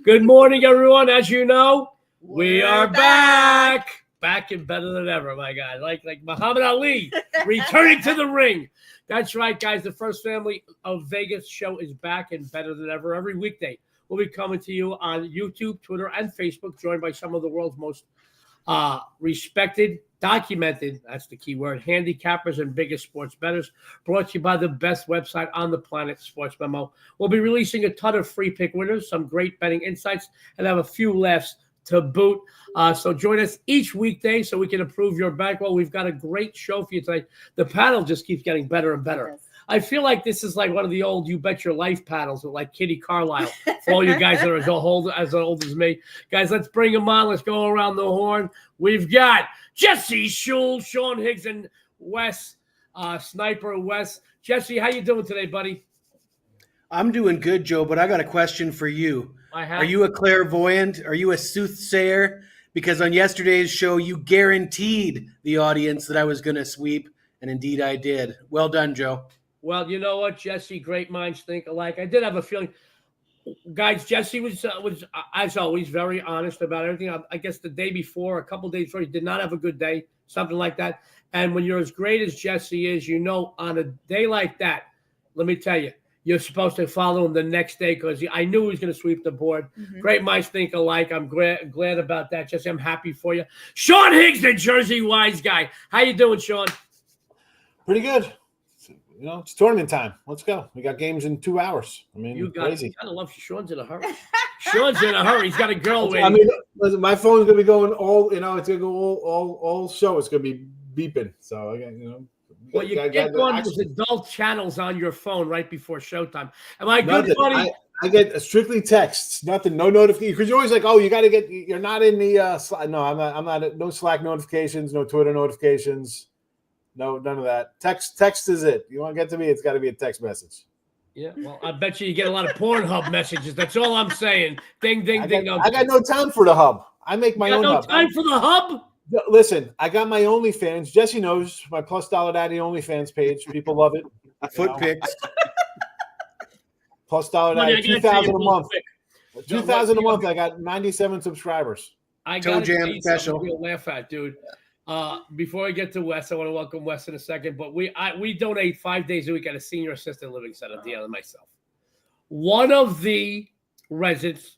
Good morning, everyone. As you know, we are back and better than ever, my guy. Like Muhammad Ali returning to the ring. That's right, guys. The First Family of Vegas show is back and better than ever. Every weekday, we'll be coming to you on YouTube, Twitter, and Facebook, joined by some of the world's most respected, documented, that's the key word, handicappers and biggest sports bettors, brought to you by the best website on the planet, SportsMemo. We'll be releasing a ton of free pick winners, some great betting insights, and have a few laughs to boot. So join us each weekday so we can improve your bankroll. We've got a great show for you today. The panel just keeps getting better and better. I feel like this is like one of the old You Bet Your Life panels with like Kitty Carlisle for all you guys that are as old as me. Guys, let's bring them on. Let's go around the horn. We've got Jesse, Schule, Sean Higgs, and Wes, Sniper Wes. Jesse, how you doing today, buddy? I'm doing good, Joe, but I got a question for you. Are you a clairvoyant? Are you a soothsayer? Because on yesterday's show, you guaranteed the audience that I was going to sweep, and indeed I did. Well done, Joe. Well, you know what, Jesse? Great minds think alike. I did have a feeling, guys. Jesse was as always very honest about everything. I guess the day before, a couple days before, he did not have a good day, something like that. And when you're as great as Jesse is, you know, on a day like that, let me tell you, you're supposed to follow him the next day because I knew he was going to sweep the board. Mm-hmm. Great minds think alike. I'm glad about that, Jesse. I'm happy for you. Sean Higgs, the Jersey wise guy. How you doing, Sean? Pretty good. You know, it's tournament time. Let's go. We got games in 2 hours. I mean, crazy. You gotta love Sean's in a hurry. Sean's in a hurry. He's got a girl waiting. I mean, listen, my phone's gonna be going all. You know, it's gonna go all show. It's gonna be beeping. So Well, you get on those adult channels on your phone right before showtime. Am I good, buddy? I get strictly texts. Nothing. No notification. Because you're always like, oh, you got to get. You're not in the. No, I'm not. No Slack notifications. No Twitter notifications. No, none of that. Text is it. You want to get to me, it's got to be a text message. Yeah, well, I bet you get a lot of Pornhub messages. That's all I'm saying. Ding, ding, ding. I got no time for the hub. I make my own hub. Time for the hub? Listen, I got my OnlyFans. Jesse knows my Plus Dollar Daddy OnlyFans page. People love it. Foot pics. Plus Dollar Daddy, 2,000 a month. 2,000 a month. I got 97 subscribers. I got Jam special. We'll laugh at, dude. Before I get to Wes, I want to welcome Wes in a second, but we donate 5 days a week at a senior assisted living center, Dionne and myself. One of the residents,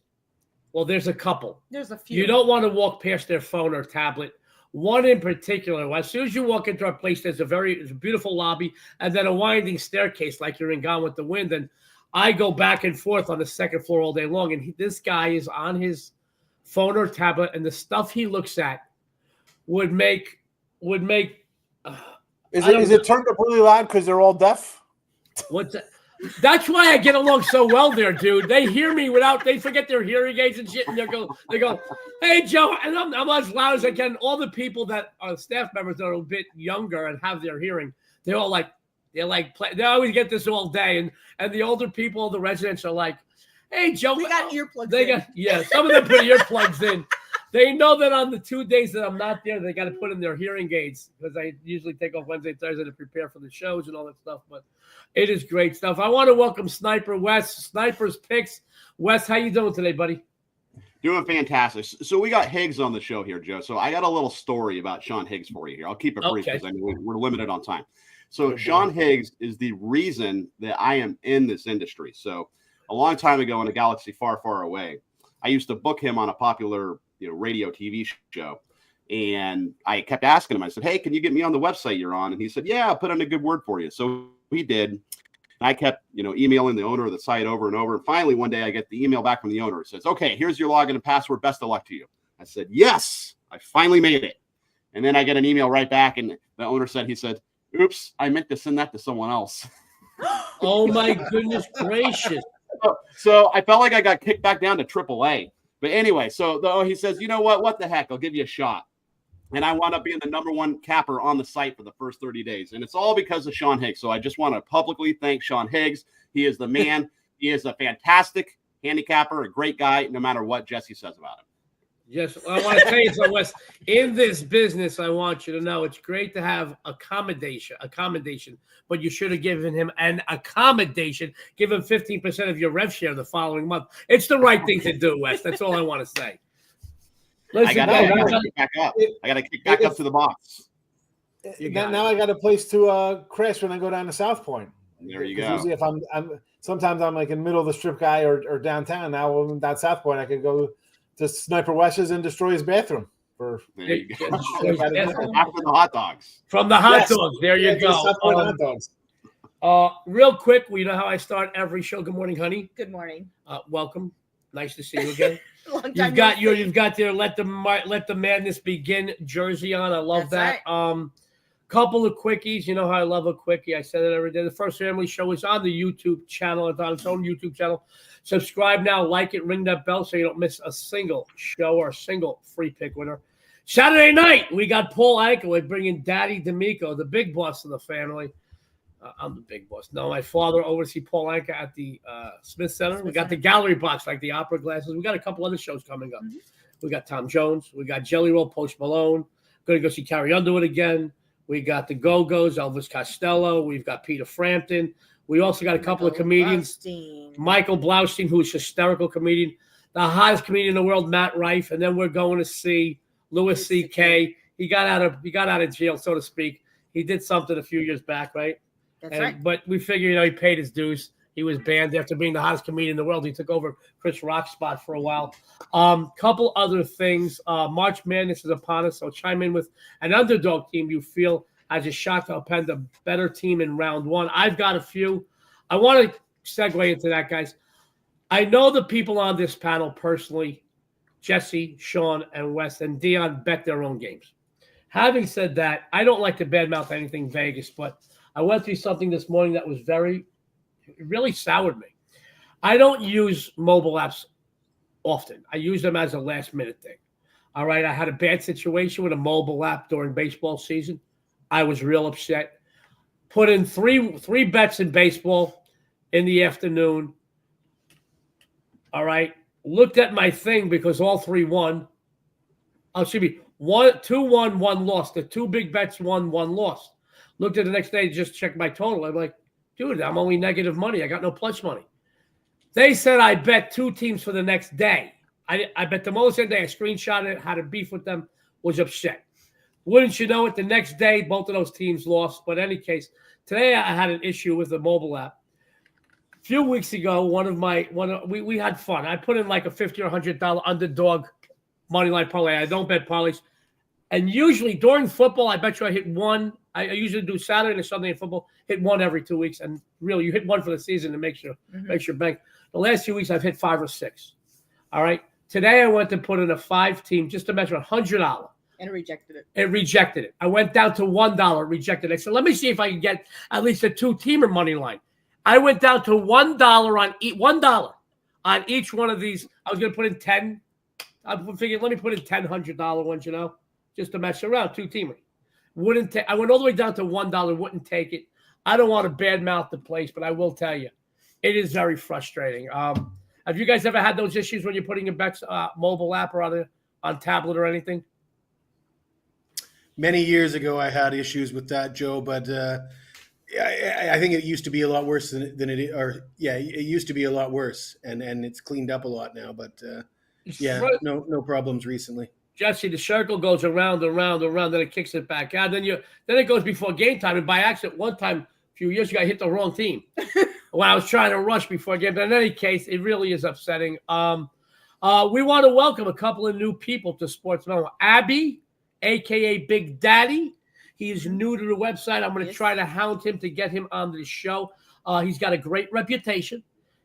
well, there's a couple. There's a few. You don't want to walk past their phone or tablet. One in particular, as soon as you walk into our place, there's a beautiful lobby and then a winding staircase like you're in Gone with the Wind. And I go back and forth on the second floor all day long. And this guy is on his phone or tablet, and the stuff he looks at would make is it turned up really loud because they're all deaf? What's that? That's why I get along so well there, dude. They hear me they forget their hearing aids and shit, and they go, hey, Joe, and I'm as loud as I can. All the people that are staff members that are a bit younger and have their hearing, they always get this all day, and the older people, the residents are like, hey, Joe, we got earplugs. Some of them put earplugs in. They know that on the 2 days that I'm not there, they got to put in their hearing aids because I usually take off Wednesday, Thursday to prepare for the shows and all that stuff. But it is great stuff. I want to welcome Sniper Wes, Sniper's Picks. Wes, how you doing today, buddy? Doing fantastic. So we got Higgs on the show here, Joe. So I got a little story about Sean Higgs for you here. I'll keep it brief because I mean we're limited on time. So Sean Higgs is the reason that I am in this industry. So a long time ago in a galaxy far, far away, I used to book him on a popular radio TV show. And I kept asking him, I said, hey, can you get me on the website you're on? And he said, yeah, I'll put in a good word for you. So he did. And I kept, emailing the owner of the site over and over. And finally, one day I get the email back from the owner. It says, okay, here's your login and password. Best of luck to you. I said, yes, I finally made it. And then I get an email right back. And the owner he said, oops, I meant to send that to someone else. Oh my goodness gracious. So I felt like I got kicked back down to AAA. But anyway, so he says, you know what the heck? I'll give you a shot. And I wound up being the #1 capper on the site for the first 30 days. And it's all because of Sean Higgs. So I just want to publicly thank Sean Higgs. He is the man. He is a fantastic handicapper, a great guy, no matter what Jesse says about him. Yes, I want to tell you something, Wes. In this business, I want you to know it's great to have accommodation, but you should have given him an accommodation. Give him 15% of your rev share the following month. It's the right thing to do, Wes. That's all I want to say. Listen, I gotta kick back up. I gotta kick back up to the box. Now I got a place to crash when I go down to South Point. There you go. Usually, if sometimes I'm like in the middle of the strip guy or downtown. Now when I'm down South Point, I could go to Sniper Wes's and destroy his bathroom there you go. After the hot dogs. From the hot dogs. There you go. Hot dogs. Real quick, you know how I start every show. Good morning, honey. Good morning. Welcome. Nice to see you again. You've got their let the madness begin jersey on. I love That's that. Right. Couple of quickies. You know how I love a quickie. I said it every day. The First Family Show is on the YouTube channel. It's on its own YouTube channel. Subscribe now, like it, ring that bell so you don't miss a single show or a single free pick winner. Saturday night, we got Paul Anka. We're bringing Daddy D'Amico, the big boss of the family. I'm the big boss. No, my father oversees Paul Anka at the Smith Center. We got the gallery box, like the opera glasses. We got a couple other shows coming up. Mm-hmm. We got Tom Jones. We got Jelly Roll, Post Malone. Going to go see Carrie Underwood again. We got the Go-Go's, Elvis Costello. We've got Peter Frampton. We also got a couple of comedians. Michael Blaustein, who's a hysterical comedian. The hottest comedian in the world, Matt Rife. And then we're going to see Louis C.K. He got out of jail, so to speak. He did something a few years back, right? That's right. But we figure, he paid his dues. He was banned after being the hottest comedian in the world. He took over Chris Rock's spot for a while. Couple other things. March Madness is upon us, so chime in with an underdog team you feel has a shot to append a better team in round one. I've got a few. I want to segue into that, guys. I know the people on this panel personally, Jesse, Sean, and Wes, and Dionne bet their own games. Having said that, I don't like to badmouth anything Vegas, but I went through something this morning that was it really soured me. I don't use mobile apps often. I use them as a last-minute thing. All right, I had a bad situation with a mobile app during baseball season. I was real upset. Put in three bets in baseball in the afternoon. All right, looked at my thing because all three won. Oh, excuse me, 2 won, 1 lost. The 2 big bets won, 1 lost. Looked at the next day, just checked my total. I'm like, dude, I'm only negative money. I got no plus money. They said I bet 2 teams for the next day. I bet them all the same day. I screenshot it, had a beef with them, was upset. Wouldn't you know it, the next day, both of those teams lost. But in any case, today I had an issue with the mobile app. A few weeks ago, we had fun. I put in like a $50 or $100 underdog money line parlay. I don't bet parlays. And usually during football, I bet you I hit 1. I usually do Saturday and Sunday in football, hit 1 every 2 weeks. And really, you hit 1 for the season to make your bank. The last few weeks, I've hit 5 or 6. All right. Today, I went to put in a 5-team just to measure $100. And it rejected it. It rejected it. I went down to $1, rejected it. I said, let me see if I can get at least a 2-teamer money line. I went down to $1 on each one of these. I was going to put in 10. I figured, let me put in $100 ones, just to mess around, 2-teamer. I went all the way down to $1, wouldn't take it. I don't want to badmouth the place, but I will tell you, it is very frustrating. Have you guys ever had those issues when you're putting your bets mobile app or on tablet or anything? Many years ago, I had issues with that, Joe, but I think it used to be a lot worse than it is. It used to be a lot worse, and it's cleaned up a lot now. But no problems recently. Jesse, the circle goes around, then it kicks it back out. Then it goes before game time, and by accident, one time a few years ago, I hit the wrong team when I was trying to rush before game. But in any case, it really is upsetting. We want to welcome a couple of new people to SportsMemo. Abby, a.k.a. Big Daddy. He is new to the website. I'm going to try to hound him to get him on the show. He's got a great reputation.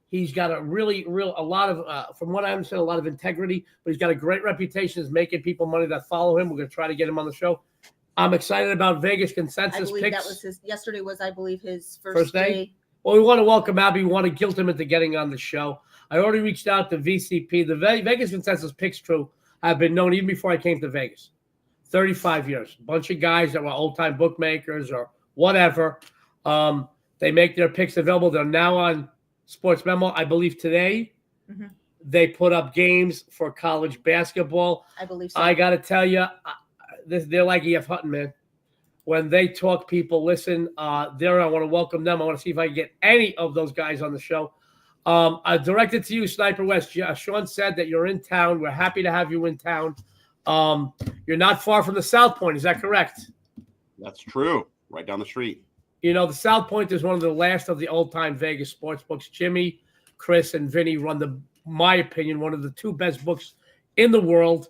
He's got a lot of, from what I understand, a lot of integrity, but he's got a great reputation as making people money that follow him. We're going to try to get him on the show. I'm excited about Vegas consensus picks. That was yesterday was, I believe, his first day. Well, we want to welcome Abby. We want to guilt him into getting on the show. I already reached out to VCP. The Vegas consensus picks crew have been known even before I came to Vegas. 35 years. A bunch of guys that were old-time bookmakers or whatever. They make their picks available. They're now on SportsMemo. I believe today They put up games for college basketball. I believe so. I got to tell you, they're like E.F. Hutton, man. When they talk, people listen. There, I want to welcome them. I want to see if I can get any of those guys on the show. I directed to you, Sniper Wes. Sean said that you're in town. We're happy to have you in town. You're not far from the South Point. Is that correct? That's true. Right down the street. You know, the South Point is one of the last of the old-time Vegas sports books. Jimmy, Chris, and Vinny run my opinion, one of the 2 best books in the world.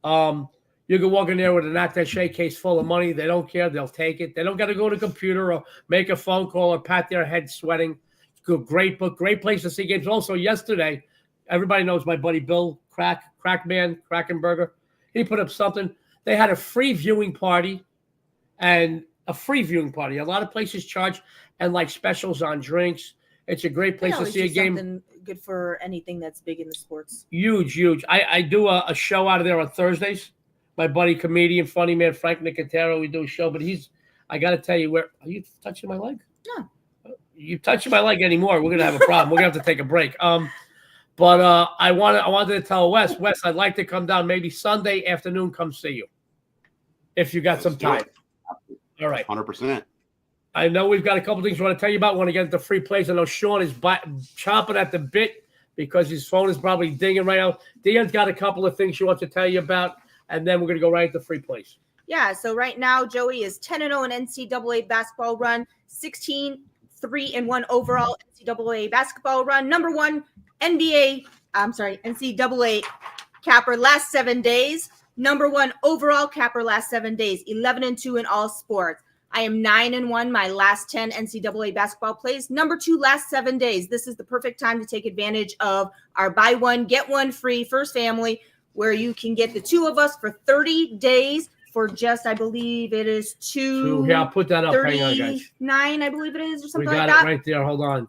You can walk in there with an attaché case full of money. They don't care. They'll take it. They don't got to go to the computer or make a phone call or pat their head sweating. It's a great book, great place to see games. Also, yesterday, everybody knows my buddy Bill Krakenberger. He put up something. They had a free viewing party A lot of places charge and like specials on drinks. It's a great place to see a game. Something good for anything that's big in the sports. Huge. I do a show out of there on Thursdays. My buddy, comedian, funny man, Frank Nicotero, we do a show, but I got to tell you, are you touching my leg? No. You touching my leg anymore, we're going to have a problem. We're going to have to take a break. But I wanted to tell Wes, I'd like to come down maybe Sunday afternoon, come see you. If you got some time. All right. 100%. I know we've got a couple things we want to tell you about. We want to get into free plays. I know Sean is chomping at the bit because his phone is probably dinging right now. Dionne's got a couple of things she wants to tell you about, and then we're going to go right into free plays. Yeah, so right now, Joey is 10-0 in NCAA basketball run, 16-3-1 overall NCAA basketball run. Number 1 NCAA capper last 7 days. Number 1 overall capper last 7 days, 11-2 in all sports. I am 9-1 my last 10 NCAA basketball plays. Number 2 last 7 days. This is the perfect time to take advantage of our buy one, get one free first family, where you can get the 2 of us for 30 days for just, I believe it is Yeah, I'll put that up. Hang on, guys. 39, I believe it is, or something like that. We got it right there. Hold on.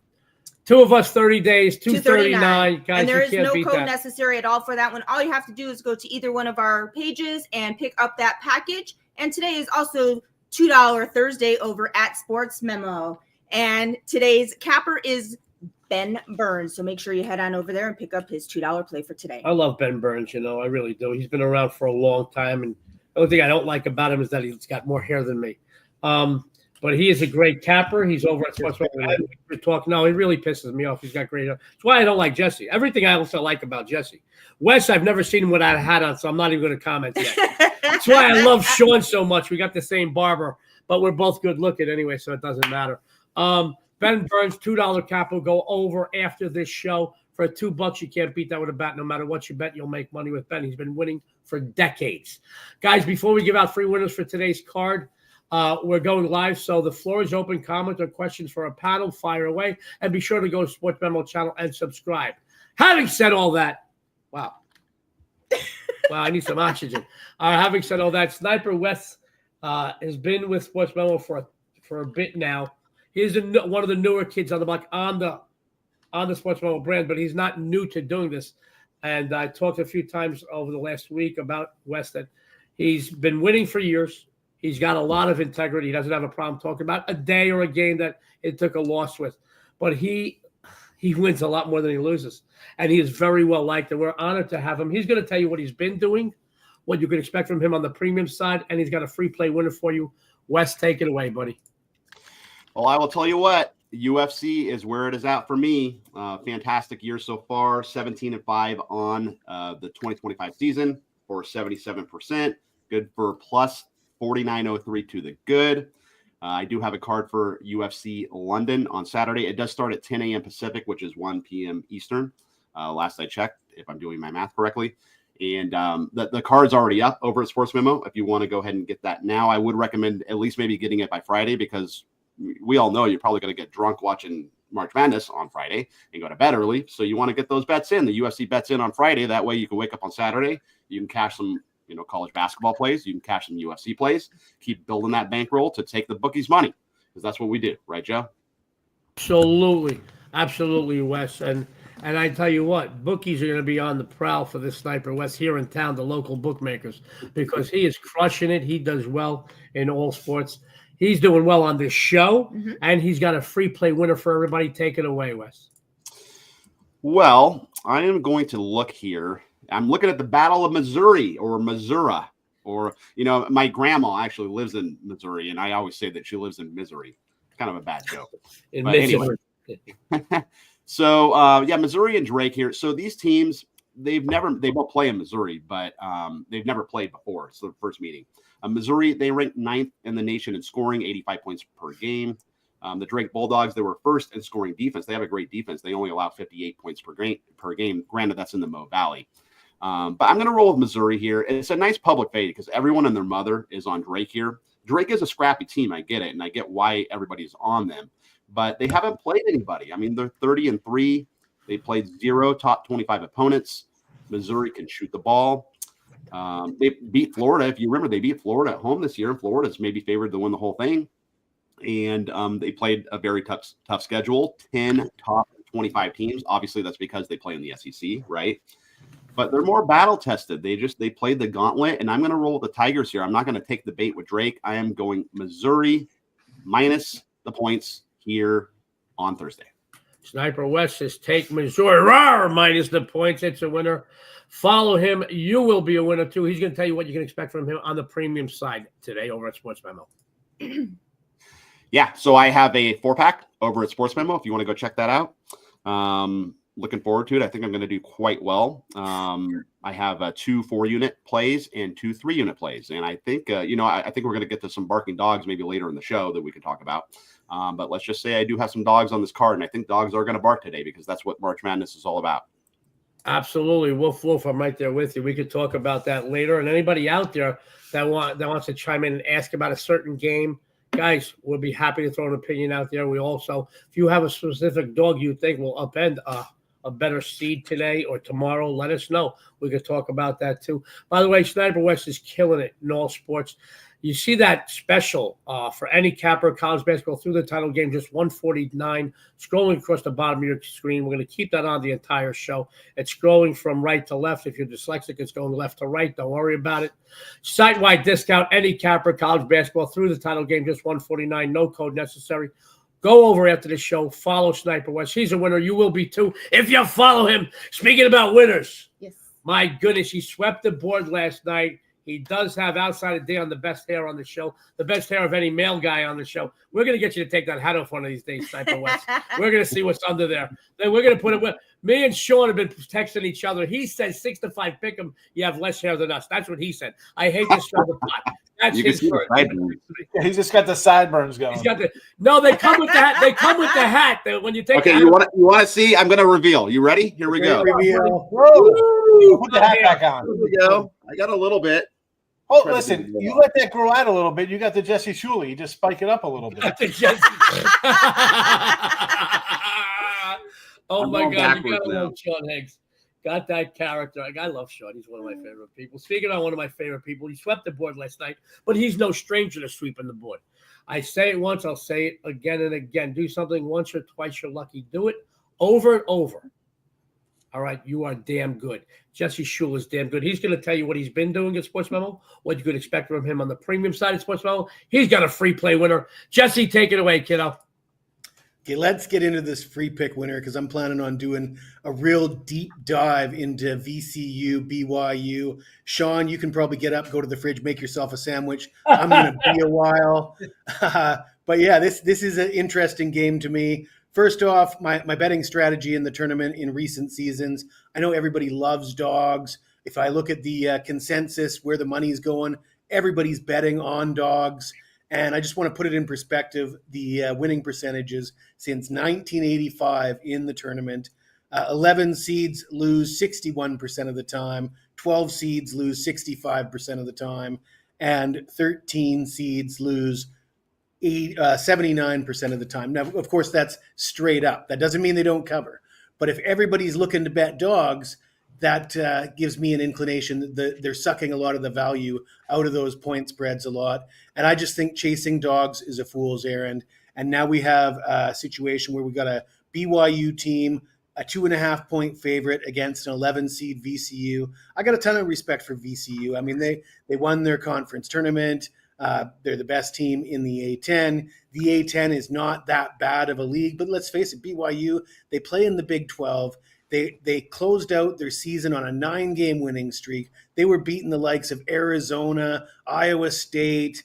2 of us, 30 days, 239. Guys, and there is no code that. necessary at all for that one. All you have to do is go to either one of our pages and pick up that package. And today is also $2 Thursday over at SportsMemo. And today's capper is Ben Burns. So make sure you head on over there and pick up his $2 play for today. I love Ben Burns, I really do. He's been around for a long time. And the only thing I don't like about him is that he's got more hair than me. But he is a great capper. He's over at SportsMemo. No, he really pisses me off. He's got great hair. That's why I don't like Jesse. Everything else I like about Jesse. Wes, I've never seen him without a hat on, so I'm not even going to comment yet. That's why I love Sean so much. We got the same barber, but we're both good looking anyway, so it doesn't matter. Ben Burns, $2 cap will go over after this show. For $2, you can't beat that with a bet. No matter what you bet, you'll make money with Ben. He's been winning for decades. Guys, before we give out free winners for today's card, we're going live, so the floor is open. Comment or questions for a panel, fire away, and be sure to go to SportsMemo channel and subscribe. Having said all that, wow, I need some oxygen. Having said all that, Sniper Wes has been with SportsMemo for a bit now. He's one of the newer kids on the block on the SportsMemo brand, but he's not new to doing this. And I talked a few times over the last week about Wes that he's been winning for years. He's got a lot of integrity. He doesn't have a problem talking about a day or a game that it took a loss with. But he wins a lot more than he loses. And he is very well liked, and we're honored to have him. He's going to tell you what he's been doing, what you can expect from him on the premium side, and he's got a free play winner for you. Wes, take it away, buddy. Well, I will tell you what. UFC is where it is at for me. Fantastic year so far. 17-5 on the 2025 season for 77%. Good for plus 49.03 to the good. I do have a card for UFC London on Saturday. It does start at 10 a.m. Pacific, which is 1 p.m. Eastern. Last I checked, if I'm doing my math correctly. And the card's already up over at SportsMemo. If you want to go ahead and get that now, I would recommend at least maybe getting it by Friday, because we all know you're probably going to get drunk watching March Madness on Friday and go to bed early. So you want to get those bets in, the UFC bets in on Friday. That way you can wake up on Saturday. You can cash some college basketball plays. You can cash some UFC plays. Keep building that bankroll to take the bookies' money, because that's what we do. Right, Joe? Absolutely, Wes. And I tell you what, bookies are going to be on the prowl for this Sniper Wes here in town, the local bookmakers, because he is crushing it. He does well in all sports. He's doing well on this show, and he's got a free play winner for everybody. Take it away, Wes. Well, I am going to look here. I'm looking at the Battle of Missouri or Missouri. Or, my grandma actually lives in Missouri, and I always say that she lives in misery. Kind of a bad joke. But anyway. So, Missouri and Drake here. So these teams, they both play in Missouri, but they've never played before. So the first meeting. Missouri, they ranked 9th in the nation in scoring, 85 points per game. The Drake Bulldogs, they were first in scoring defense. They have a great defense. They only allow 58 points per game. Granted, that's in the Mo Valley. But I'm going to roll with Missouri here. It's a nice public fade because everyone and their mother is on Drake here. Drake is a scrappy team. I get it, and I get why everybody's on them. But they haven't played anybody. I mean, they're 30-3. They played 0 top 25 opponents. Missouri can shoot the ball. They beat Florida. If you remember, they beat Florida at home this year, and Florida's maybe favored to win the whole thing. And they played a very tough schedule, 10 top 25 teams. Obviously, that's because they play in the SEC, right? But they're more battle tested. They played the gauntlet, and I'm going to roll with the Tigers here. I'm not going to take the bait with Drake. I am going Missouri minus the points here on Thursday. Sniper Wes says take Missouri minus the points. It's a winner. Follow him. You will be a winner too. He's going to tell you what you can expect from him on the premium side today over at SportsMemo. Yeah, so I have a 4-pack over at SportsMemo if you want to go check that out. Looking forward to it. I think I'm going to do quite well. I have 2 4-unit plays and 2 3-unit plays. And I think, I think we're going to get to some barking dogs maybe later in the show that we can talk about. But let's just say I do have some dogs on this card, and I think dogs are going to bark today because that's what March Madness is all about. Absolutely. Wolf, I'm right there with you. We could talk about that later. And anybody out there that wants to chime in and ask about a certain game, guys, we'll be happy to throw an opinion out there. We also, if you have a specific dog you think will upend a better seed today or tomorrow, let us know. We could talk about that too. By the way, Sniper West is killing it in all sports. You see that special for any capper college basketball through the title game, just 149, scrolling across the bottom of your screen. We're going to keep that on the entire show. It's scrolling from right to left. If you're dyslexic, it's going left to right. Don't worry about it. Site-wide discount, any capper college basketball through the title game, just 149, no code necessary. Go over after the show. Follow Sniper West. He's a winner. You will be too if you follow him. Speaking about winners, yes. My goodness, he swept the board last night. He does have, outside of Dionne, the best hair on the show, the best hair of any male guy on the show. We're going to get you to take that hat off one of these days, Sniper West. We're going to see what's under there. Then we're going to put it. Me and Sean have been texting each other. He said 6-5 pick him. You have less hair than us. That's what he said. I hate to stir the pot. That's his word. He's just got the sideburns going. He's got the they come with the hat. They come with the hat. When you take. Okay, you want to see? I'm going to reveal. You ready? Here we go. Reveal. Put the hat back on. Here we go. I got a little bit. Oh, listen, you let that grow out a little bit. You got the Jesse Schule. You just spike it up a little bit. Oh, my God. You got to love Sean Higgs. Got that character. I love Sean. He's one of my favorite people. Speaking of one of my favorite people, he swept the board last night, but he's no stranger to sweeping the board. I say it once, I'll say it again and again. Do something once or twice, you're lucky. Do it over and over. All right, you are damn good. Jesse Schule is damn good. He's going to tell you what he's been doing at SportsMemo, what you could expect from him on the premium side of SportsMemo. He's got a free play winner. Jesse, take it away, kiddo. Okay, let's get into this free pick winner because I'm planning on doing a real deep dive into VCU, BYU. Sean, you can probably get up, go to the fridge, make yourself a sandwich. I'm going to be a while. But yeah, this is an interesting game to me. First off, my betting strategy in the tournament in recent seasons, I know everybody loves dogs. If I look at the consensus, where the money's going, everybody's betting on dogs. And I just want to put it in perspective, the winning percentages since 1985 in the tournament. 11 seeds lose 61% of the time, 12 seeds lose 65% of the time, and 13 seeds lose 79% of the time. Now, of course, that's straight up. That doesn't mean they don't cover. But if everybody's looking to bet dogs, that gives me an inclination that they're sucking a lot of the value out of those point spreads a lot. And I just think chasing dogs is a fool's errand. And now we have a situation where we got a BYU team, a 2.5-point favorite against an 11 seed VCU. I got a ton of respect for VCU. I mean, they won their conference tournament. They're the best team in the A10. The A10 is not that bad of a league, but let's face it, BYU, they play in the Big 12. They closed out their season on a 9-game winning streak. They were beating the likes of Arizona, Iowa State,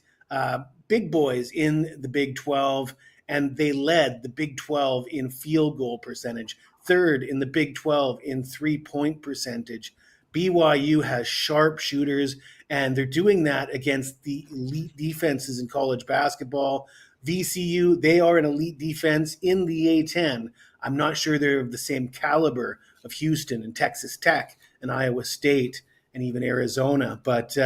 big boys in the Big 12, and they led the Big 12 in field goal percentage, third in the Big 12 in three-point percentage. BYU has sharp shooters, and they're doing that against the elite defenses in college basketball. VCU, they are an elite defense in the A10. I'm not sure they're of the same caliber of Houston and Texas Tech and Iowa State and even Arizona. But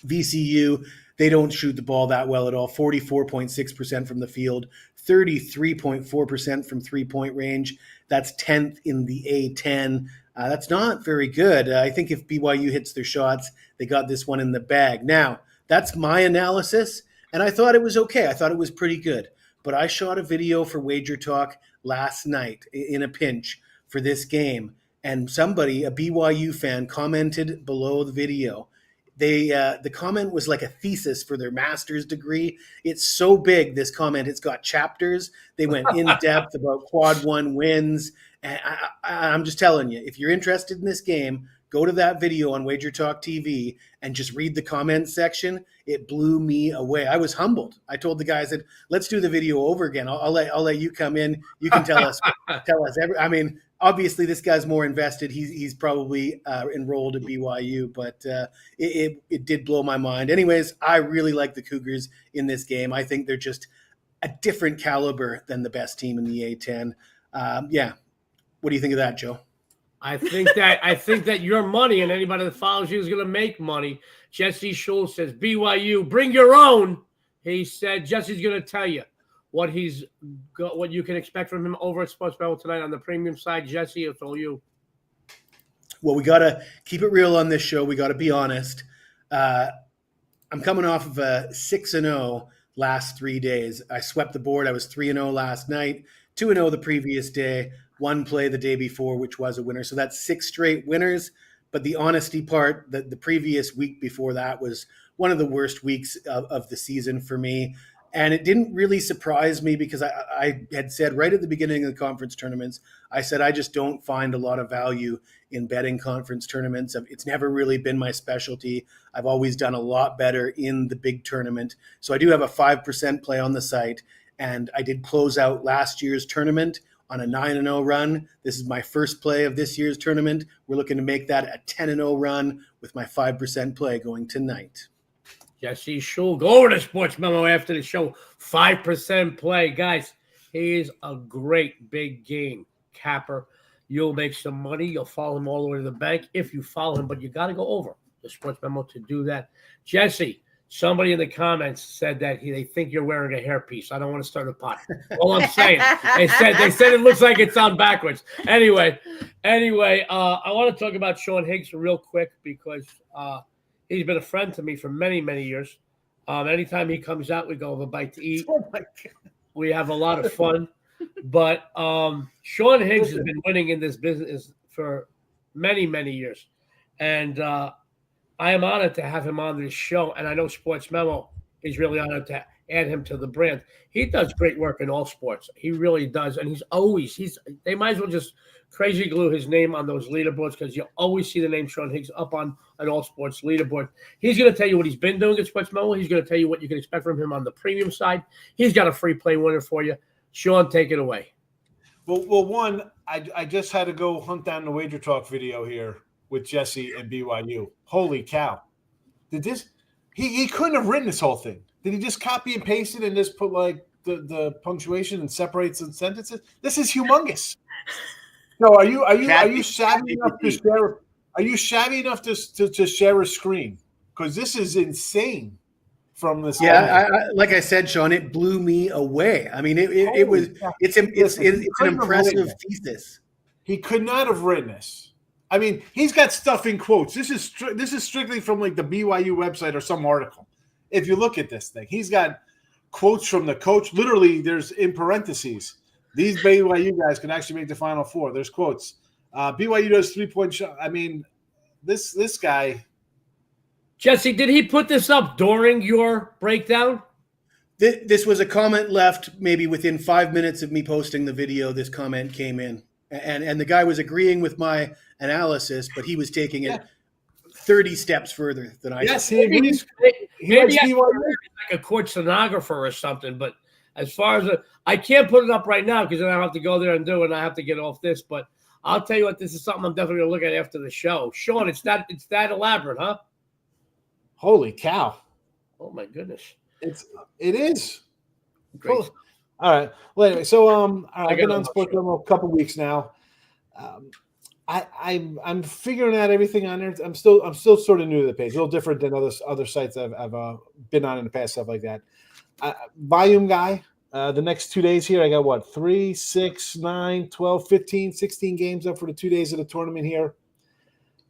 VCU, they don't shoot the ball that well at all. 44.6% from the field, 33.4% from three-point range. That's 10th in the A10. That's not very good. I think if BYU hits their shots, they got this one in the bag. Now, that's my analysis, and I thought it was okay. I thought it was pretty good. But I shot a video for Wager Talk last night in a pinch for this game, and somebody, a BYU fan, commented below the video. The comment was like a thesis for their master's degree. It's so big, this comment. It's got chapters. They went in depth about quad one wins. And I'm just telling you, if you're interested in this game, go to that video on Wager Talk TV and just read the comments section. It blew me away. I was humbled. I told the guys that let's do the video over again. I'll let you come in. You can tell us I mean, obviously this guy's more invested. He's probably enrolled at BYU, but it did blow my mind. Anyways, I really like the Cougars in this game. I think they're just a different caliber than the best team in the A10. Yeah. What do you think of that, Joe? I think that your money and anybody that follows you is going to make money. Jesse Schule says, BYU, bring your own. He said Jesse's going to tell you what you can expect from him over at SportsMemo tonight on the premium side. Jesse, it's all you. Well, we got to keep it real on this show. We got to be honest. I'm coming off of a 6-0 last 3 days. I swept the board. I was 3-0 last night, 2-0 the previous day. One play the day before, which was a winner. So that's 6 straight winners. But the honesty part, the previous week before that was one of the worst weeks of the season for me. And it didn't really surprise me because I had said right at the beginning of the conference tournaments, I said I just don't find a lot of value in betting conference tournaments. It's never really been my specialty. I've always done a lot better in the big tournament. So I do have a 5% play on the site. And I did close out last year's tournament on a 9-0 run. This is my first play of this year's tournament. We're looking to make that a 10-0 run with my 5% play going tonight. Jesse Schule, go over to SportsMemo after the show. 5% play. Guys, he is a great big game capper. You'll make some money. You'll follow him all the way to the bank if you follow him, but you got to go over to SportsMemo to do that. Jesse, somebody in the comments said that they think you're wearing a hairpiece. I don't want to start a pot. All I'm saying, they said it looks like it's on backwards. Anyway, I want to talk about Sean Higgs real quick because he's been a friend to me for many, many years. Anytime he comes out, we go have a bite to eat. Oh my God. We have a lot of fun. But Sean Higgs has been winning in this business for many, many years. And I am honored to have him on this show, and I know SportsMemo is really honored to add him to the brand. He does great work in all sports. He really does, and they might as well just crazy glue his name on those leaderboards because you'll always see the name Sean Higgs up on an all sports leaderboard. He's going to tell you what he's been doing at SportsMemo. He's going to tell you what you can expect from him on the premium side. He's got a free play winner for you. Sean, take it away. Well, one, I just had to go hunt down the Wager Talk video here with Jesse and BYU. Holy cow. Did this he couldn't have written this whole thing. Did he just copy and paste it and just put like the punctuation and separates the sentences? This is humongous. No, are you savvy enough to share? Are you savvy enough to share a screen? Because this is insane from this. Yeah, like I said, Sean, it blew me away. I mean, it's an impressive thesis. He could not have written this. I mean, he's got stuff in quotes. This is strictly from like the BYU website or some article. If you look at this thing, he's got quotes from the coach. Literally, there's in parentheses. These BYU guys can actually make the Final Four. There's quotes. BYU does 3-point shot. I mean, this guy. Jesse, did he put this up during your breakdown? This was a comment left maybe within 5 minutes of me posting the video. This comment came in, and the guy was agreeing with my analysis, but he was taking it 30 steps further than I did. Yes, he agrees. Maybe like a court stenographer or something, but as far as I can't put it up right now because then I have to go there and do it, and I have to get off this. But I'll tell you what, this is something I'm definitely going to look at after the show. Sean, it's that elaborate, huh? Holy cow! Oh my goodness, it is. Great. Cool. All right. Well, anyway, so I've been on SportsMemo a couple weeks now. I'm figuring out everything on there. I'm still sort of new to the page, a little different than other sites I've been on in the past, stuff like that. Volume guy. The next 2 days here, I got 3, 6, 9, 12, 15, 16 games up for the 2 days of the tournament here.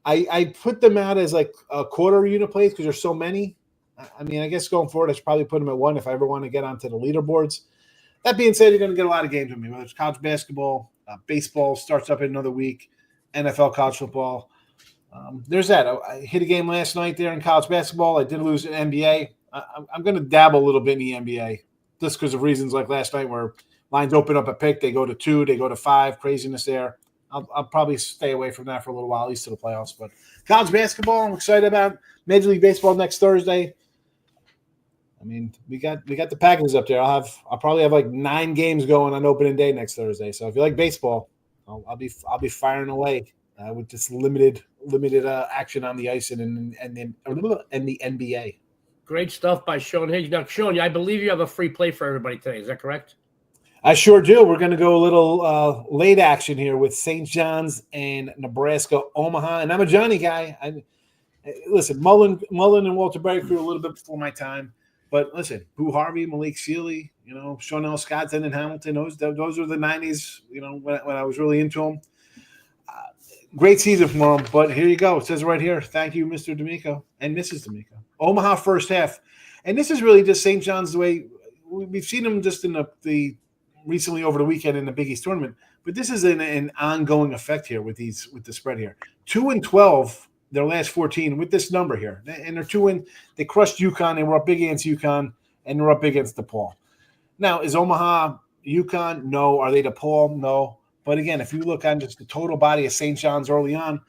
I put them out as like a quarter unit plays because there's so many. I mean, I guess going forward, I should probably put them at 1 if I ever want to get onto the leaderboards. That being said, you're going to get a lot of games with me, whether it's college basketball, baseball starts up in another week, NFL, college football. There's that. I hit a game last night there in college basketball. I did lose an NBA. I'm going to dabble a little bit in the NBA just because of reasons like last night where lines open up a pick, they go to 2, they go to 5, craziness there. I'll probably stay away from that for a little while, at least to the playoffs. But college basketball, I'm excited about. Major League Baseball next Thursday. I mean, we got the packages up there. I'll probably have like 9 games going on opening day next Thursday. So if you like baseball, I'll be firing away with this limited action on the ice and the NBA. Great stuff by Sean Higgs. Now, Sean, I believe you have a free play for everybody today. Is that correct? I sure do. We're going to go a little late action here with St. John's and Nebraska Omaha. And I'm a Johnny guy. Listen, Mullen and Walter Berry Crew a little bit before my time. But listen, Boo Harvey, Malik Sealy, Sean L. Scott, Denton Hamilton, those were the 90s, when I was really into them. Great season for them. But here you go. It says right here, thank you, Mr. D'Amico and Mrs. D'Amico. Omaha first half. And this is really just St. John's the way we've seen them just in the recently over the weekend in the Big East tournament, but this is an ongoing effect here with the spread here. 2-12, their last 14 with this number here, and they're 2-. They crushed UConn. They were up big against UConn, and they're up big against DePaul. Now, is Omaha UConn? No. Are they DePaul? No. But again, if you look on just the total body of St. John's early on,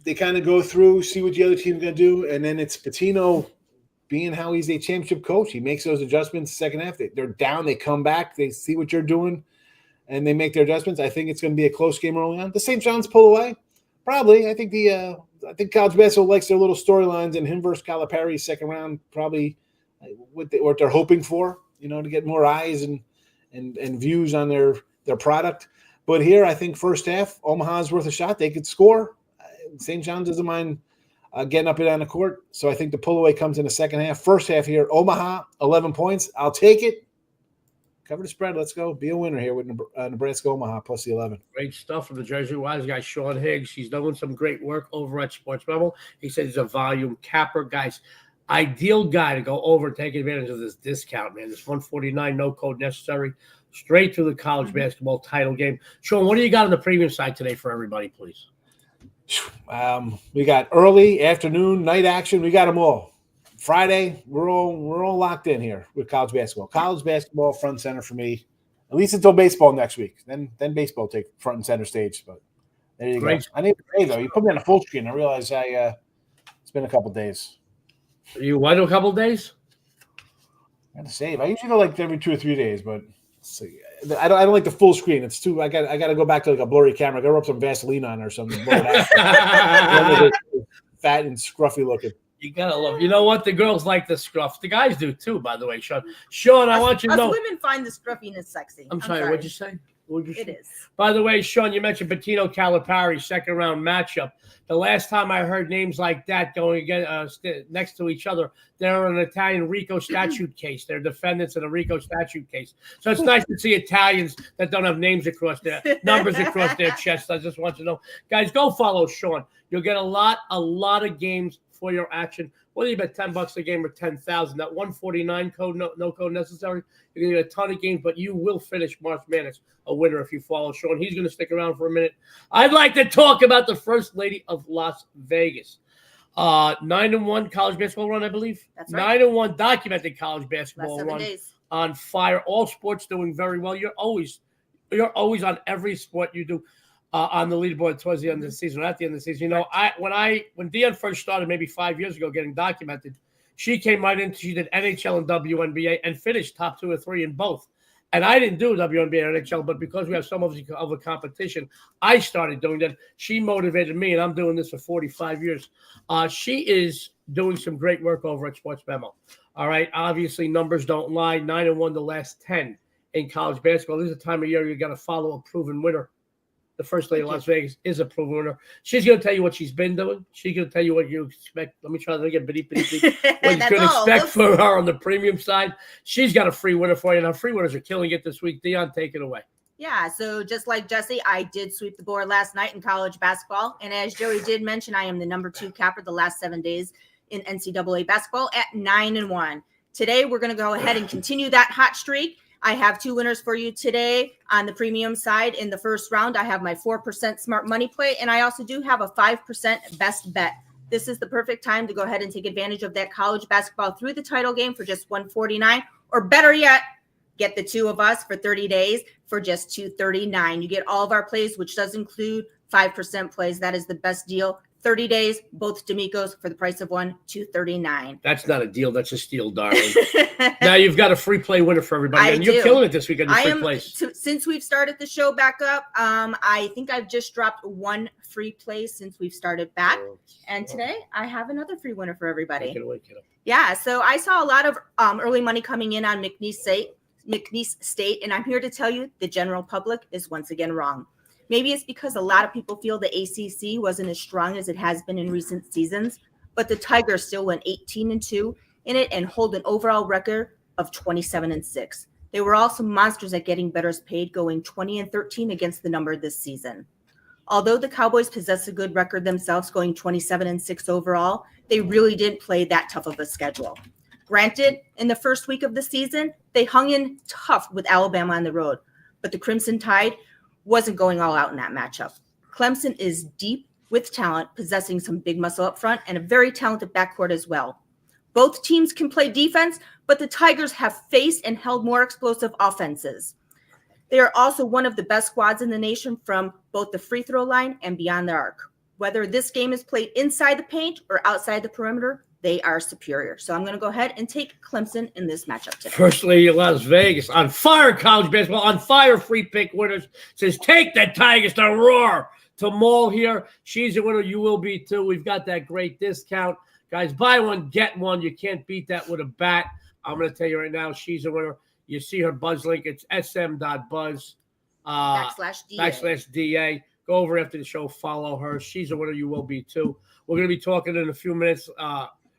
they kind of go through, see what the other team's going to do, and then it's Pitino. Being how he's a championship coach, he makes those adjustments second half. They're down, they come back, they see what you're doing, and they make their adjustments. I think it's going to be a close game early on. The St. John's pull away? Probably. I think college basketball likes their little storylines, and him versus Calipari second round probably what they're hoping for, to get more eyes and views on their product. But here, I think first half, Omaha's worth a shot. They could score. St. John's doesn't mind getting up and down the court. So I think the pull away comes in the second half. First half here, Omaha, 11 points. I'll take it. Cover the spread. Let's go. Be a winner here with Nebraska Omaha plus the 11. Great stuff from the Jersey Wise guy, Sean Higgs. He's doing some great work over at SportsMemo. He said he's a volume capper. Guys, ideal guy to go over and take advantage of this discount, man. This $149, no code necessary. Straight to the college basketball title game. Sean, what do you got on the premium side today for everybody, please? We got early, afternoon, night action. We got them all. Friday, we're all locked in here with college basketball. College basketball front and center for me, at least until baseball next week. Then baseball take front and center stage. But there you go. I need to pay though. You put me on a full screen. I realize it's been a couple days. You went a couple days? I got to save. I usually go like every 2 or 3 days, but I don't like the full screen. It's too. I got to go back to like a blurry camera. I got to rub some Vaseline on or something. Fat and scruffy looking. You gotta love. You know what? The girls like the scruff. The guys do too, by the way, Sean. Sean, I want you to know. Women find the scruffiness sexy. I'm sorry. What'd you say? It is. By the way, Sean, you mentioned Pitino Calipari second round matchup. The last time I heard names like that going next to each other, they're an Italian RICO statute case. They're defendants in a RICO statute case. So it's nice to see Italians that don't have names across their numbers across their chests. I just want you to know, guys, go follow Sean. You'll get a lot of games for your action. Whether you bet $10 a game or 10,000, that 149 code, no code necessary, you're gonna get a ton of games, but you will finish March Madness a winner if you follow Sean. He's gonna stick around for a minute. I'd like to talk about the First Lady of Las Vegas. 9-1 college basketball run, I believe. That's right. 9-1 documented college basketball Last 7 run. days. On fire. All sports doing very well. You're always on every sport you do on the leaderboard towards the end of the season or at the end of the season. You know, when Dionne first started maybe 5 years ago getting documented, she came right in. She did NHL and WNBA and finished top 2 or 3 in both. And I didn't do WNBA or NHL, but because we have so much of a competition, I started doing that. She motivated me, and I'm doing this for 45 years. She is doing some great work over at SportsMemo. All right. Obviously, numbers don't lie. 9-1 the last 10 in college basketball. This is a time of year you got to follow a proven winner. The first lady of Las Vegas is a proven winner. She's going to tell you what she's been doing. She's going to tell you what you expect. Let me try that again. What you could expect for her on the premium side. She's got a free winner for you, and our free winners are killing it this week. Dionne, take it away. Yeah, so just like Jesse, I did sweep the board last night in college basketball. And as Joey did mention, I am the number 2 capper the last 7 days in NCAA basketball at 9-1. Today, we're going to go ahead and continue that hot streak. I have 2 winners for you today on the premium side. In the first round, I have my 4% smart money play, and I also do have a 5% best bet. This is the perfect time to go ahead and take advantage of that college basketball through the title game for just $149, or better yet, get the 2 of us for 30 days for just $239. You get all of our plays, which does include 5% plays. That is the best deal. 30 days, both D'Amicos for the price of one, $239. That's not a deal. That's a steal, darling. Now you've got a free play winner for everybody. And you're killing it this week on your free plays. Since we've started the show back up, I think I've just dropped 1 free play since we've started back. And today I have another free winner for everybody. Take it away, kiddo. Yeah, so I saw a lot of early money coming in on McNeese State, and I'm here to tell you the general public is once again wrong. Maybe it's because a lot of people feel the ACC wasn't as strong as it has been in recent seasons, but the Tigers still went 18-2 in it and hold an overall record of 27-6. They were also monsters at getting bettors paid, going 20-13 against the number this season. Although the Cowboys possess a good record themselves, going 27-6 overall, they really didn't play that tough of a schedule. Granted, in the first week of the season, they hung in tough with Alabama on the road, but the Crimson Tide wasn't going all out in that matchup. Clemson is deep with talent, possessing some big muscle up front and a very talented backcourt as well. Both teams can play defense, but the Tigers have faced and held more explosive offenses. They are also one of the best squads in the nation from both the free throw line and beyond the arc. Whether this game is played inside the paint or outside the perimeter, they are superior. So I'm going to go ahead and take Clemson in this matchup today. First Lady of Las Vegas, on fire college basketball, on fire free pick winners, says take the Tigers to roar to Mall here. She's a winner. You will be too. We've got that great discount. Guys, buy one, get one. You can't beat that with a bat. I'm going to tell you right now, she's a winner. You see her buzz link. It's sm.buzz /DA. Go over after the show. Follow her. She's a winner. You will be too. We're going to be talking in a few minutes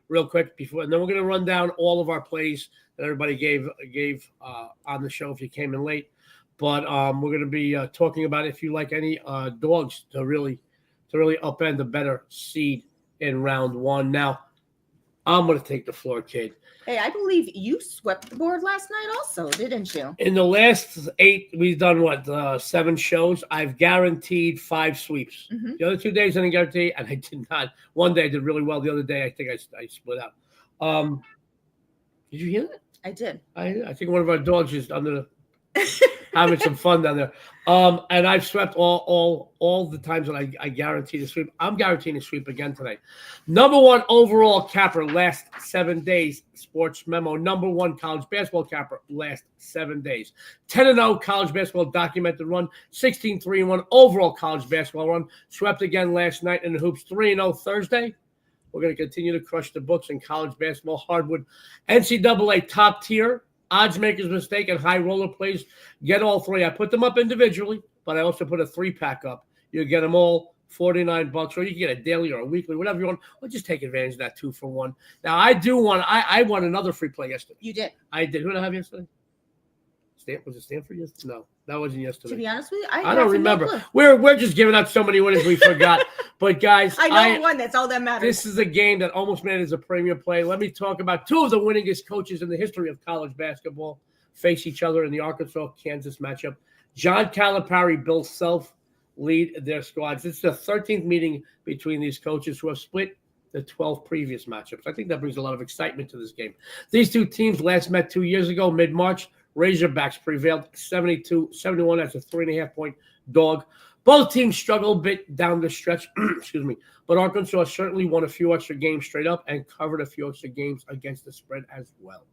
real quick before, and then we're going to run down all of our plays that everybody gave on the show if you came in late. But we're going to be talking about if you like any dogs to really upend a better seed in round 1. Now, I'm going to take the floor, kid. Hey, I believe you swept the board last night also, didn't you? In the last 8, we've done 7 shows. I've guaranteed 5 sweeps. Mm-hmm. The other 2 days I didn't guarantee, and I did not. One day I did really well. The other day I think I split out. Did you hear that? I did. I think one of our dogs is under the having some fun down there. And I've swept all the times that I guarantee to sweep. I'm guaranteeing to sweep again tonight. Number 1 overall capper last 7 days, SportsMemo. Number 1 college basketball capper last 7 days. 10-0 college basketball documented run. 16-3-1 overall college basketball run. Swept again last night in the hoops. 3-0 Thursday. We're going to continue to crush the books in college basketball. Hardwood. NCAA top tier. Odds makers mistake and high roller plays. Get all 3. I put them up individually, but I also put a 3-pack up. You get them all $49, or you can get a daily or a weekly, whatever you want. Or just take advantage of that 2-for-1. Now I won another free play yesterday. You did. I did. Who did I have yesterday? Was it Stanford yesterday? No, that wasn't yesterday. To be honest with you, I don't remember. We're just giving out so many winners we forgot. But guys, I know one. That's all that matters. This is a game that almost made it as a premium play. Let me talk about 2 of the winningest coaches in the history of college basketball face each other in the Arkansas-Kansas matchup. John Calipari, Bill Self lead their squads. It's the 13th meeting between these coaches who have split the 12 previous matchups. I think that brings a lot of excitement to this game. These two teams last met 2 years ago, mid-March. Razorbacks prevailed 72-71 as a 3.5-point dog. Both teams struggled a bit down the stretch, excuse me, but Arkansas certainly won a few extra games straight up and covered a few extra games against the spread as well.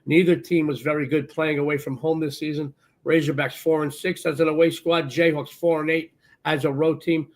Neither team was very good playing away from home this season. Razorbacks 4-6 as an away squad, Jayhawks 4-8 as a road team.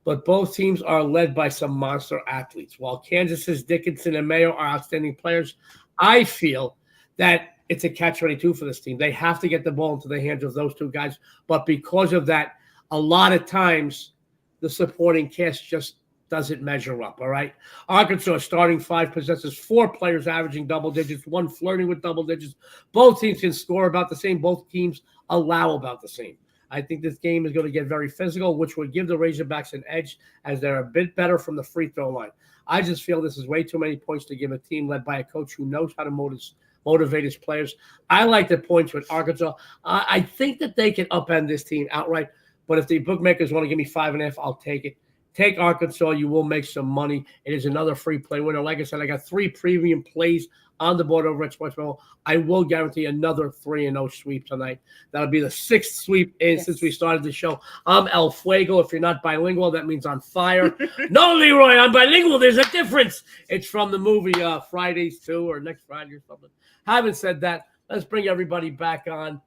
But both teams are led by some monster athletes. While Kansas's Dickinson and Mayo are outstanding players, I feel that it's a catch-22 for this team. They have to get the ball into the hands of those two guys. But because of that, a lot of times the supporting cast just doesn't measure up, all right? Arkansas starting five possesses 4 players averaging double digits, 1 flirting with double digits. Both teams can score about the same. Both teams allow about the same. I think this game is going to get very physical, which would give the Razorbacks an edge as they're a bit better from the free throw line. I just feel this is way too many points to give a team led by a coach who knows how to motivate his players. I like the points with Arkansas. I think that they can upend this team outright. But if the bookmakers want to give me 5.5, I'll take it. Take Arkansas. You will make some money. It is another free play winner. Like I said, I got 3 premium plays on the board over at SportsMemo. I will guarantee another 3-0 sweep tonight. That'll be the 6th sweep since we started the show. I'm El Fuego. If you're not bilingual, that means on fire. No, Leroy, I'm bilingual. There's a difference. It's from the movie Fridays 2 or next Friday or something. Having said that, let's bring everybody back on.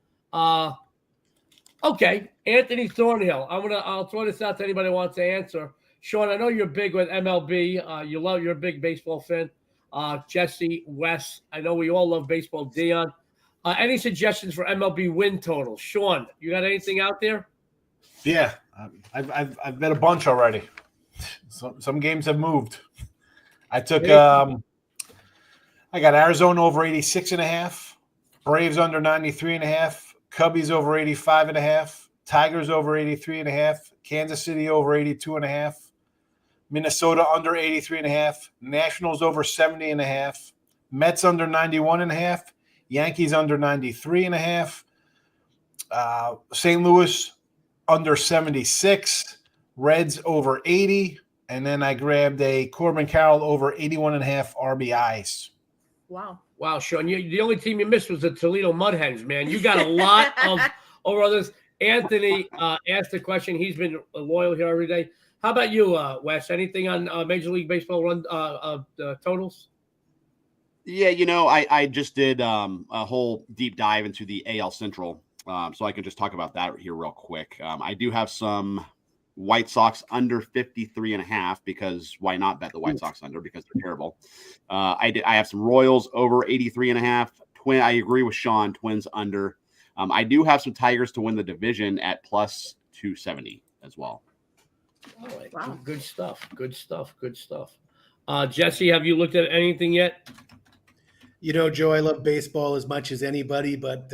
Okay, Anthony Thornhill. I'll throw this out to anybody who wants to answer. Sean, I know you're big with MLB. You're a big baseball fan. Jesse, Wes, I know we all love baseball. Dionne, any suggestions for MLB win total? Sean, you got anything out there? Yeah, I've bet a bunch already. Some games have moved. I took I got Arizona over 86.5, Braves under 93.5. Cubbies over 85.5, Tigers over 83.5, Kansas City over 82.5, Minnesota under 83.5, Nationals over 70.5, Mets under 91.5, Yankees under 93.5, St. Louis under 76, Reds over 80, and then I grabbed a Corbin Carroll over 81.5 RBIs. Wow, Sean, the only team you missed was the Toledo Mudhens, man. You got a lot of over others. Anthony asked the question. He's been loyal here every day. How about you, Wes? Anything on Major League Baseball run totals? Yeah, I just did a whole deep dive into the AL Central, so I can just talk about that here real quick. I do have some White Sox under 53.5 because why not bet the White Sox under because they're terrible. I have some Royals over 83.5. I agree with Sean, Twins under. I do have some Tigers to win the division at plus 270 as well. All right. Wow. Good stuff. Jesse, have you looked at anything yet? Joe, I love baseball as much as anybody, but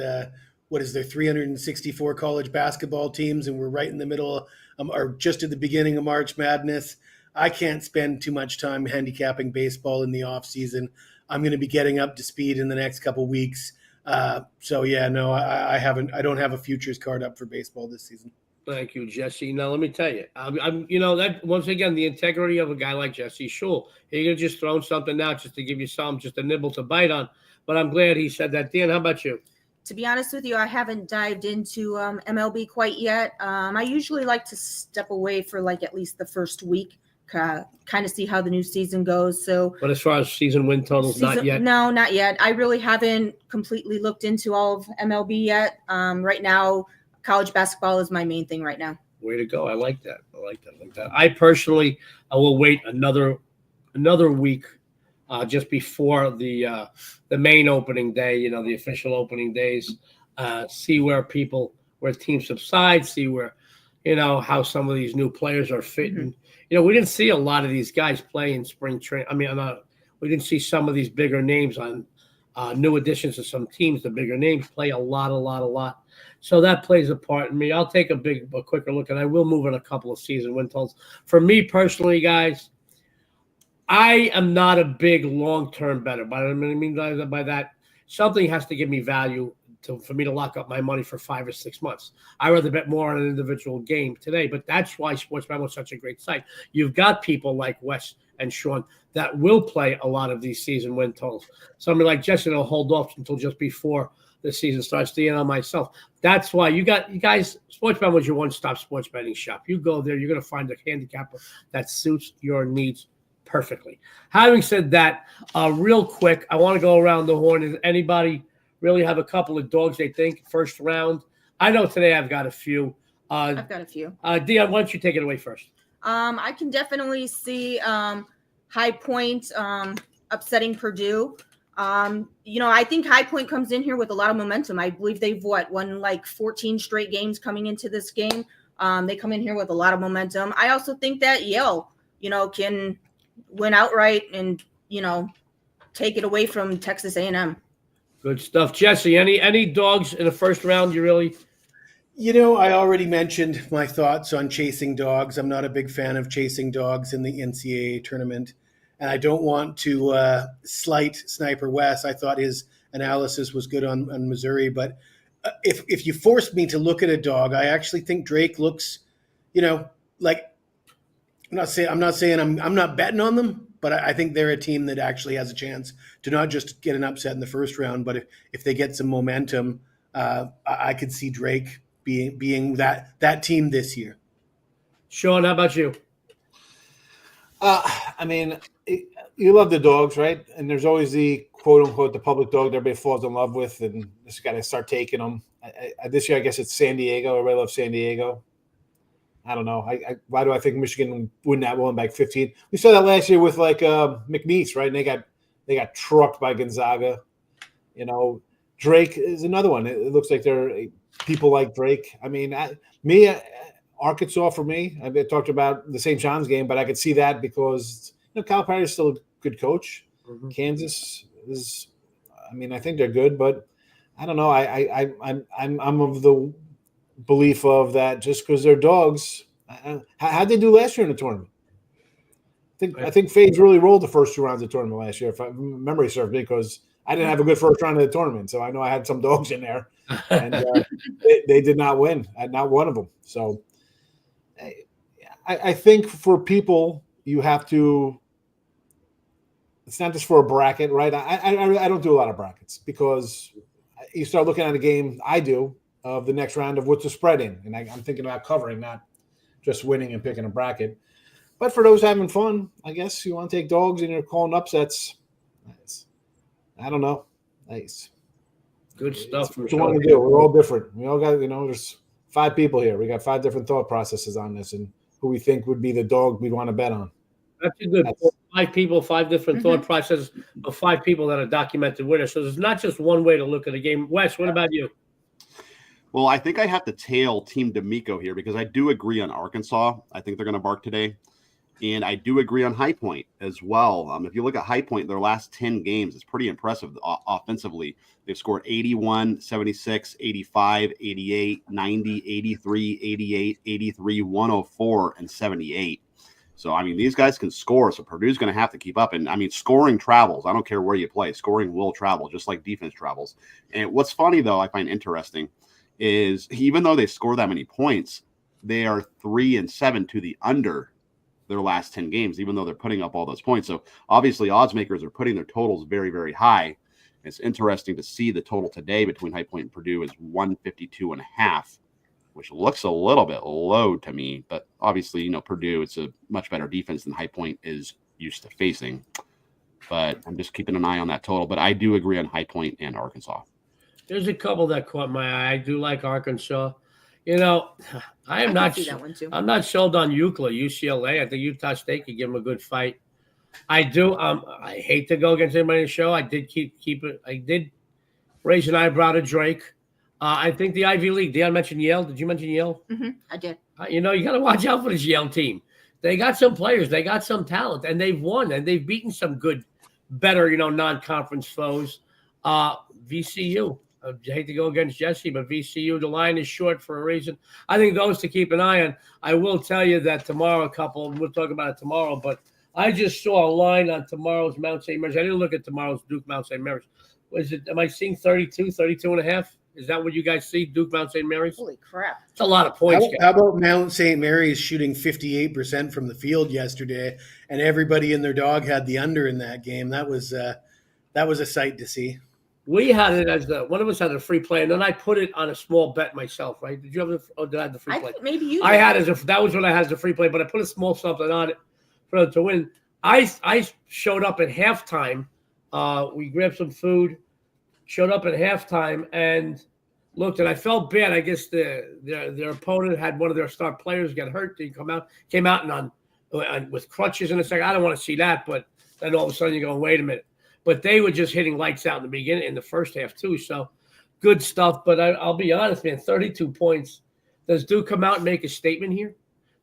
what is there, 364 college basketball teams, and we're right in the middle or just at the beginning of March Madness. I can't spend too much time handicapping baseball in the off season. I'm going to be getting up to speed in the next couple of weeks. I don't have a futures card up for baseball this season. Thank you, Jesse. Now, let me tell you, that once again, the integrity of a guy like Jesse Schule. He's going to just throw something out just to give you just a nibble to bite on. But I'm glad he said that. Dan, how about you? To be honest with you, I haven't dived into MLB quite yet. I usually like to step away for at least the first week, kind of see how the new season goes. But as far as season win totals, not yet? No, not yet. I really haven't completely looked into all of MLB yet. Right now, college basketball is my main thing right now. Way to go. I like that. I personally will wait another week just before the main opening day, the official opening days, see where teams subside, see where, how some of these new players are fitting. Mm-hmm. We didn't see a lot of these guys play in spring training. We didn't see some of these bigger names on new additions to some teams. The bigger names play a lot. So that plays a part in me. I'll take a quicker look, and I will move in a couple of season win totals. For me personally, guys, I am not a big long-term bettor. But I mean by that, something has to give me value for me to lock up my money for 5 or 6 months. I'd rather bet more on an individual game today, but that's why SportsMemo is such a great site. You've got people like Wes and Sean that will play a lot of these season win totals. Somebody like Jesse will hold off until just before the season starts. Dionne and myself. That's why you guys, SportsMemo is your one-stop sports betting shop. You go there, you're going to find a handicapper that suits your needs perfectly. Having said that, real quick, I want to go around the horn. Does anybody really have a couple of dogs they think first round? I know today I've got a few. I've got a few. Dionne, why don't you take it away first? I can definitely see High Point upsetting Purdue. I think High Point comes in here with a lot of momentum. I believe they've won like 14 straight games coming into this game. They come in here with a lot of momentum. I also think that Yale, can win outright and, take it away from Texas A&M. Good stuff. Jesse, any dogs in the first round you really? I already mentioned my thoughts on chasing dogs. I'm not a big fan of chasing dogs in the NCAA tournament. And I don't want to slight Sniper Wes. I thought his analysis was good on Missouri. But if you forced me to look at a dog, I actually think Drake looks, like I'm not saying I'm not betting on them, but I think they're a team that actually has a chance to not just get an upset in the first round, but if they get some momentum, I could see Drake being that team this year. Sean, how about you? You love the dogs, right? And there's always the quote unquote the public dog that everybody falls in love with, and just got to start taking them. This year, I guess it's San Diego. Everybody loves San Diego. I don't know. Why do I think Michigan win that one by 15? We saw that last year with McNeese, right? And they got trucked by Gonzaga. Drake is another one. It looks like people like Drake. Arkansas for me. I talked about the St. John's game, but I could see that because Calipari is still a good coach. Mm-hmm. Kansas is. I think they're good, but I don't know. I'm of the belief of that just because they're dogs. How'd they do last year in the tournament? I think Fades really rolled the first 2 rounds of the tournament last year, if memory serves me, because I didn't have a good first round of the tournament. So I know I had some dogs in there, and they did not win, not one of them. So I think for people, you have to. It's not just for a bracket, right? I don't do a lot of brackets because you start looking at a game. I do. Of the next round of what's the spread in. And I'm thinking about covering, not just winning and picking a bracket. But for those having fun, I guess you want to take dogs and you're calling upsets. Nice. I don't know. Nice. Good stuff. What you want to do. We're all different. We all got, there's 5 people here. We got 5 different thought processes on this and who we think would be the dog we'd want to bet on. That's a good 5 people, 5 different thought processes of 5 people that are documented winners. So there's not just one way to look at a game. Wes, what about you? Well, I think I have to tail Team D'Amico here because I do agree on Arkansas. I think they're going to bark today. And I do agree on High Point as well. If you look at High Point, their last 10 games, it's pretty impressive offensively. They've scored 81, 76, 85, 88, 90, 83, 88, 83, 104, and 78. So, these guys can score, so Purdue's going to have to keep up. And, scoring travels. I don't care where you play. Scoring will travel, just like defense travels. And what's funny, though, I find interesting, is even though they score that many points, they are 3-7 to the under their last 10 games, even though they're putting up all those points. So obviously odds makers are putting their totals very, very high. It's interesting to see the total today between High Point and Purdue is 152.5, which looks a little bit low to me, but obviously, Purdue, it's a much better defense than High Point is used to facing. But I'm just keeping an eye on that total. But I do agree on High Point and Arkansas. There's a couple that caught my eye. I do like Arkansas. I'm not sold on UCLA. I think Utah State could give them a good fight. I do. I hate to go against anybody in the show. I did keep it. I did raise an eyebrow to Drake. I think the Ivy League. Dionne mentioned Yale. Did you mention Yale? Mm-hmm, I did. You got to watch out for this Yale team. They got some players. They got some talent, and they've won, and they've beaten some good, better, non-conference foes. VCU. I hate to go against Jesse, but VCU, the line is short for a reason. I think those to keep an eye on. I will tell you that tomorrow, we'll talk about it tomorrow, but I just saw a line on tomorrow's Mount St. Mary's. I didn't look at tomorrow's Duke Mount St. Mary's. Am I seeing 32 and a half? Is that what you guys see, Duke Mount St. Mary's? Holy crap. It's a lot of points. How about Mount St. Mary's shooting 58% from the field yesterday, and everybody and their dog had the under in that game? That was a sight to see. We had it as one of us had a free play, and then I put it on a small bet myself, right? Did you have did I have the free play? Maybe you did. I had that was when I had the free play, but I put a small something on it for them to win. I showed up at halftime. We grabbed some food, showed up at halftime, and looked, and I felt bad. I guess their opponent had one of their star players get hurt. They came out and on with crutches in a second. I don't want to see that, but then all of a sudden you go, wait a minute. But they were just hitting lights out in the beginning, in the first half too. So good stuff. But I'll be honest, man, 32 points. Does Duke come out and make a statement here?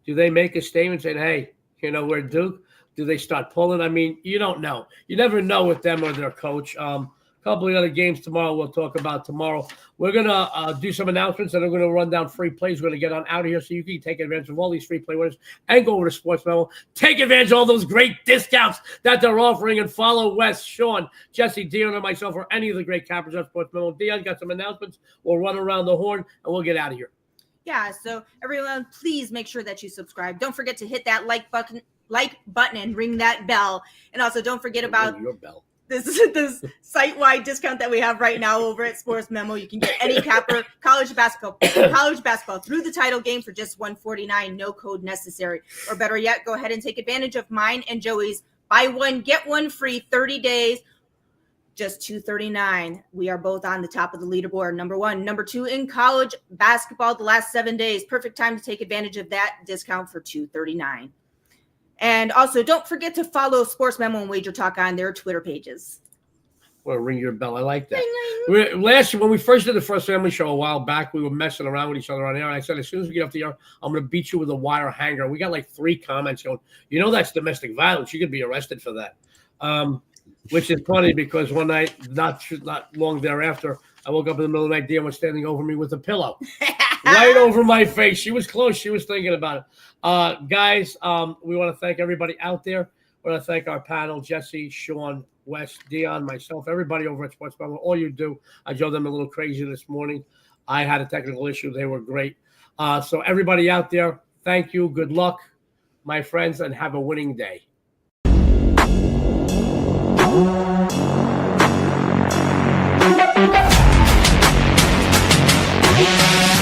Do they make a statement saying, hey, we're Duke? Do they start pulling? I mean, you don't know. You never know with them or their coach. A couple of other games tomorrow we'll talk about tomorrow. We're going to do some announcements, and I'm going to run down free plays. We're going to get on out of here so you can take advantage of all these free play winners and go over to SportsMemo. Take advantage of all those great discounts that they're offering, and follow Wes, Sean, Jesse, Dionne, and myself, or any of the great cappers at SportsMemo. Dionne got some announcements. We'll run around the horn, and we'll get out of here. Yeah, so everyone, please make sure that you subscribe. Don't forget to hit that like button and ring that bell. And also don't forget about your bell. This site-wide discount that we have right now over at SportsMemo. You can get any capper college basketball through the title game for just $149, no code necessary. Or better yet, go ahead and take advantage of mine and Joey's buy one, get one free 30 days, just $239. We are both on the top of the leaderboard, number 1. Number 2 in college basketball the last 7 days. Perfect time to take advantage of that discount for $239. And also, don't forget to follow SportsMemo and Wager Talk on their Twitter pages. Well, ring your bell. I like that. Last year, when we first did the First Family Show a while back, we were messing around with each other on air. And I said, as soon as we get up the air, I'm going to beat you with a wire hanger. We got like 3 comments going, that's domestic violence. You could be arrested for that. Which is funny because one night, not long thereafter, I woke up in the middle of the night. Dionne was standing over me with a pillow. Right over my face. She was close. She was thinking about it. Guys, we want to thank everybody out there. We want to thank our panel, Jesse, Sean, Wes, Dionne, myself, everybody over at SportsMemo. All you do. I drove them a little crazy this morning. I had a technical issue. They were great. So everybody out there, thank you. Good luck, my friends, and have a winning day. Yeah.